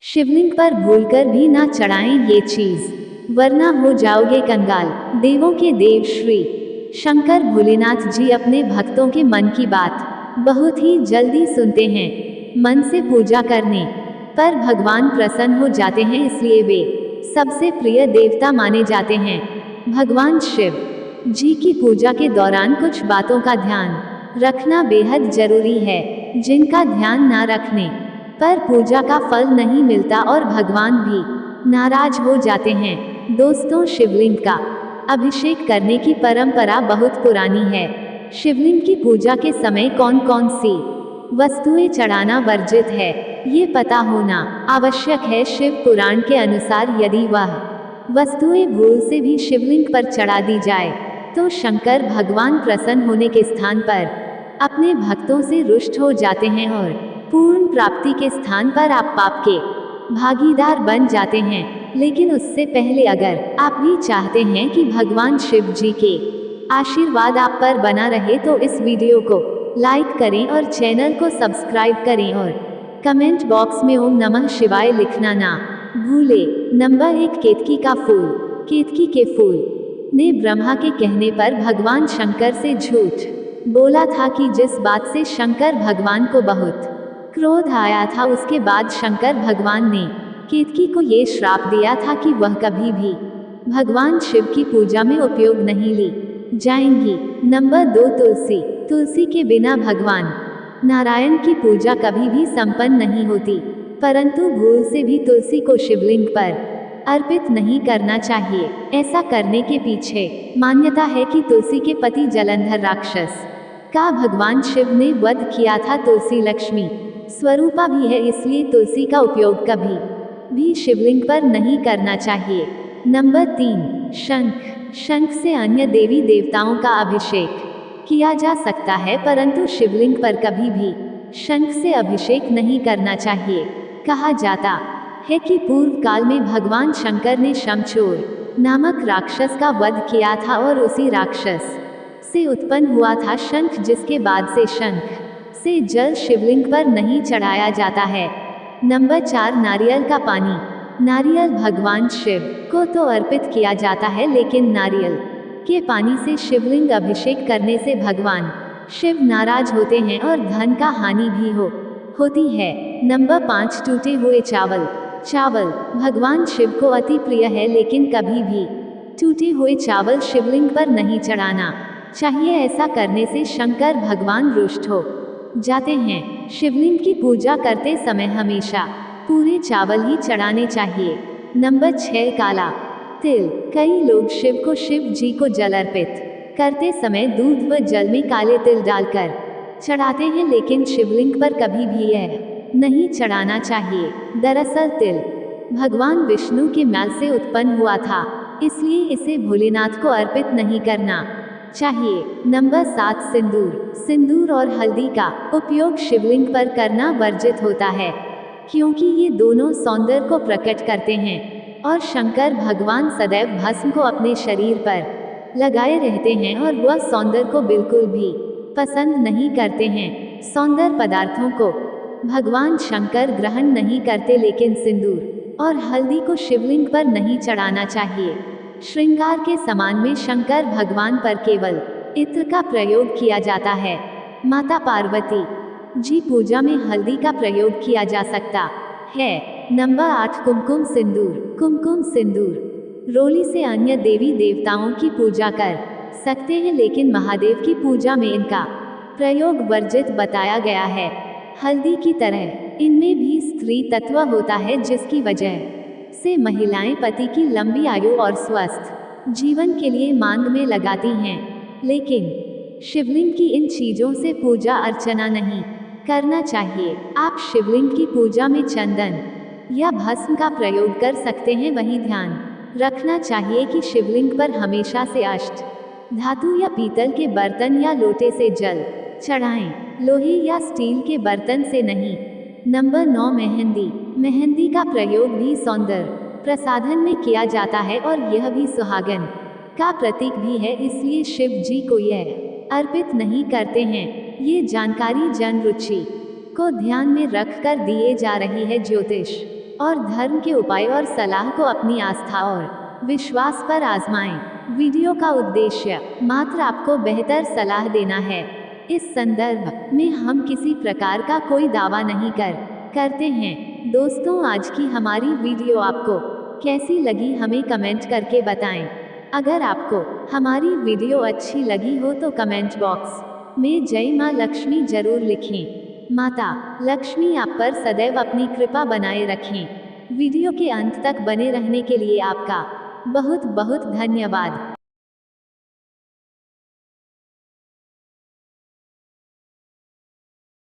शिवलिंग पर भूलकर भी ना चढ़ाएं ये चीज, वरना हो जाओगे कंगाल। देवों के देव श्री शंकर भोलेनाथ जी अपने भक्तों के मन की बात बहुत ही जल्दी सुनते हैं। मन से पूजा करने पर भगवान प्रसन्न हो जाते हैं, इसलिए वे सबसे प्रिय देवता माने जाते हैं। भगवान शिव जी की पूजा के दौरान कुछ बातों का ध्यान रखना बेहद जरूरी है, जिनका ध्यान ना रखने पर पूजा का फल नहीं मिलता और भगवान भी नाराज हो जाते हैं। दोस्तों, शिवलिंग का अभिषेक करने की परंपरा बहुत पुरानी है। शिवलिंग की पूजा के समय कौन कौन सी वस्तुएं चढ़ाना वर्जित है, ये पता होना आवश्यक है। शिव पुराण के अनुसार यदि वह वस्तुएं भूल से भी शिवलिंग पर चढ़ा दी जाए तो शंकर भगवान प्रसन्न होने के स्थान पर अपने भक्तों से रुष्ट हो जाते हैं और पूर्ण प्राप्ति के स्थान पर आप पाप के भागीदार बन जाते हैं। लेकिन उससे पहले अगर आप भी चाहते हैं कि भगवान शिव जी के आशीर्वाद आप पर बना रहे तो इस वीडियो को लाइक करें और चैनल को सब्सक्राइब करें और कमेंट बॉक्स में ओम नमः शिवाय लिखना ना भूले। नंबर 1, केतकी का फूल। केतकी के फूल ने ब्रह्मा के कहने पर भगवान शंकर से झूठ बोला था कि जिस बात से शंकर भगवान को बहुत क्रोध आया था, उसके बाद शंकर भगवान ने केतकी को ये श्राप दिया था कि वह कभी भी भगवान शिव की पूजा में उपयोग नहीं ली जाएंगी। नंबर 2, तुलसी। तुलसी के बिना भगवान नारायण की पूजा कभी भी संपन्न नहीं होती, परंतु भूल से भी तुलसी को शिवलिंग पर अर्पित नहीं करना चाहिए। ऐसा करने के पीछे मान्यता है कि तुलसी के पति जलंधर राक्षस का भगवान शिव ने वध किया था। तुलसी लक्ष्मी स्वरूपा भी है, इसलिए तुलसी का उपयोग कभी भी शिवलिंग पर नहीं करना चाहिए। नंबर 3, शंख। शंख से अन्य देवी देवताओं का अभिषेक किया जा सकता है, परंतु शिवलिंग पर कभी भी शंख से अभिषेक नहीं करना चाहिए। कहा जाता है कि पूर्व काल में भगवान शंकर ने शमचूर नामक राक्षस का वध किया था और उसी राक्षस से उत्पन्न हुआ था शंख, जिसके बाद से शंख से जल शिवलिंग पर नहीं चढ़ाया जाता है। नंबर 4, नारियल का पानी। नारियल भगवान शिव को तो अर्पित किया जाता है, लेकिन नारियल के पानी से शिवलिंग अभिषेक करने से भगवान शिव नाराज होते हैं और धन का हानि भी होती है। नंबर 5, टूटे हुए चावल। चावल भगवान शिव को अति प्रिय है, लेकिन कभी भी टूटे हुए चावल शिवलिंग पर नहीं चढ़ाना चाहिए। ऐसा करने से शंकर भगवान रुष्ट हो जाते हैं। शिवलिंग की पूजा करते समय हमेशा पूरे चावल ही चढ़ाने चाहिए। नंबर 6, काला तिल। कई लोग शिव जी को जल अर्पित करते समय दूध व जल में काले तिल डालकर चढ़ाते हैं, लेकिन शिवलिंग पर कभी भी यह नहीं चढ़ाना चाहिए। दरअसल तिल भगवान विष्णु के मैल से उत्पन्न हुआ था, इसलिए इसे भोलेनाथ को अर्पित नहीं करना चाहिए। नंबर 7, सिंदूर। सिंदूर और हल्दी का उपयोग शिवलिंग पर करना वर्जित होता है, क्योंकि ये दोनों सौंदर्य को प्रकट करते हैं और शंकर भगवान सदैव भस्म को अपने शरीर पर लगाए रहते हैं और वह सौंदर्य को बिल्कुल भी पसंद नहीं करते हैं। सौंदर्य पदार्थों को भगवान शंकर ग्रहण नहीं करते, लेकिन सिंदूर और हल्दी को शिवलिंग पर नहीं चढ़ाना चाहिए। श्रृंगार के सामान में शंकर भगवान पर केवल इत्र का प्रयोग किया जाता है। माता पार्वती जी पूजा में हल्दी का प्रयोग किया जा सकता है। नंबर 8, कुमकुम सिंदूर। कुमकुम सिंदूर रोली से अन्य देवी देवताओं की पूजा कर सकते हैं, लेकिन महादेव की पूजा में इनका प्रयोग वर्जित बताया गया है। हल्दी की तरह इनमें भी स्त्री तत्व होता है, जिसकी वजह से महिलाएं पति की लंबी आयु और स्वस्थ जीवन के लिए मांग में लगाती हैं, लेकिन शिवलिंग की इन चीजों से पूजा अर्चना नहीं करना चाहिए। आप शिवलिंग की पूजा में चंदन या भस्म का प्रयोग कर सकते हैं, वहीं ध्यान रखना चाहिए कि शिवलिंग पर हमेशा से अष्ट धातु या पीतल के बर्तन या लोटे से जल चढ़ाएं, लोहे या स्टील के बर्तन से नहीं। नंबर 9, मेहंदी। मेहंदी का प्रयोग भी सौंदर्य प्रसाधन में किया जाता है और यह भी सुहागन का प्रतीक भी है, इसलिए शिव जी को यह अर्पित नहीं करते हैं। ये जानकारी जन रुचि को ध्यान में रखकर दिए जा रही है। ज्योतिष और धर्म के उपाय और सलाह को अपनी आस्था और विश्वास पर आजमाएं। वीडियो का उद्देश्य मात्र आपको बेहतर सलाह देना है। इस संदर्भ में हम किसी प्रकार का कोई दावा नहीं करते हैं। दोस्तों, आज की हमारी वीडियो आपको कैसी लगी हमें कमेंट करके बताएं। अगर आपको हमारी वीडियो अच्छी लगी हो तो कमेंट बॉक्स में जय मां लक्ष्मी जरूर लिखें। माता लक्ष्मी आप पर सदैव अपनी कृपा बनाए रखें। वीडियो के अंत तक बने रहने के लिए आपका बहुत बहुत धन्यवाद।